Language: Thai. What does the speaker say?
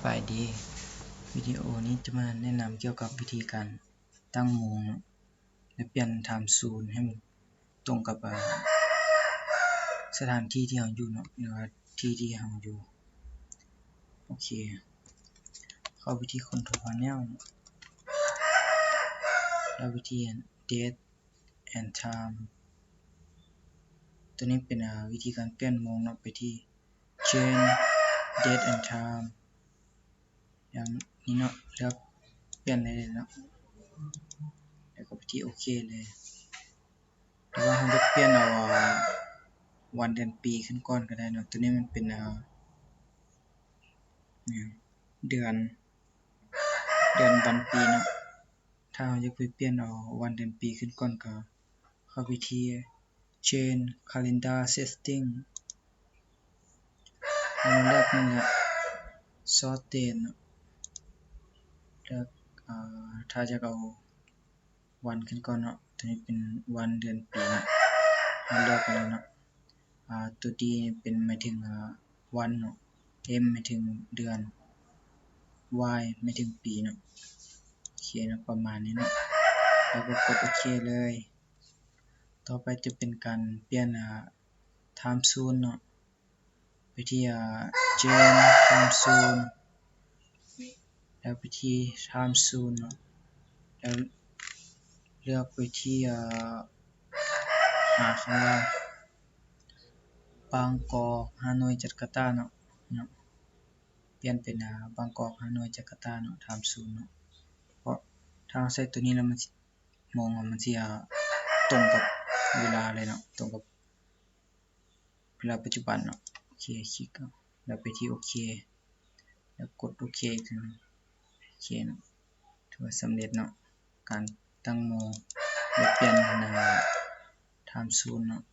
บายดีวิดีโอนี้จะมาแนะนำเกี่ยวกับวิธีการตั้งโมงและเปลี่ยน Time Zone ให้มันตรงกับสถานที่ที่เราอยู่เนาะหรือว่าที่ที่เราอยู่โอเคเข้าวิธี Control Panel แล้ววิธี Date and Time ตัวนี้เป็นวิธีการเปลี่ยนโมงเนาะไปที่ Change Date and Time อย่างนี้เนาะเลือกเปลี่ยนได้เลยเนาะแล้วก็ไปที่โอเคเลยหรือว่าเราจะเปลี่ยนเอาวันเดือนปีขึ้นก่อนก็ได้เนาะตัวนี้มันเป็นเดือนวันปีเนาะถ้าเราอยากไปเปลี่ยนเอาวันเดือนปีขึ้นก่อนก็เข้าไปที่ Change Calendar Setting แล้วเลือกนี่แหละ Sort Date เนาะเลือกถ้าจะเอาวันขึ้นก่อนเนาะตัวนี้เป็นวันเดือนปีเนาะเราเลือกไปแล้วเนาะตัว D เป็นหมายถึงวันเนาะ M หมายถึงเดือน Y หมายถึงปีเนาะโอเคนะประมาณนี้เนาะแล้วก็กดโอเคเลยต่อไปจะเป็นการเปลี่ยนTime Zone เนาะไปที่Change Time Zone แล้วไปที่ Time Zone เนาะแล้วเลือกไปที่หาคำว่าบางกอกฮานอยจาการ์ตาเนาะเปลี่ยนเป็นบางกอกฮานอยจาการ์ตาเนาะ Time Zone เนาะเพราะถ้าใส่ตัวนี้แล้วมันมองว่ามันสิตรงกับเวลาเลยเนาะตรงกับเวลาปัจจุบันเนาะโอเคคลิกแล้วไปที่โอเคแล้วกดโอเคอีกทีนึงโอเคเนาะถือว่าสำเร็จเนาะการตั้งโมงและเปลี่ยนTime Zone เนาะ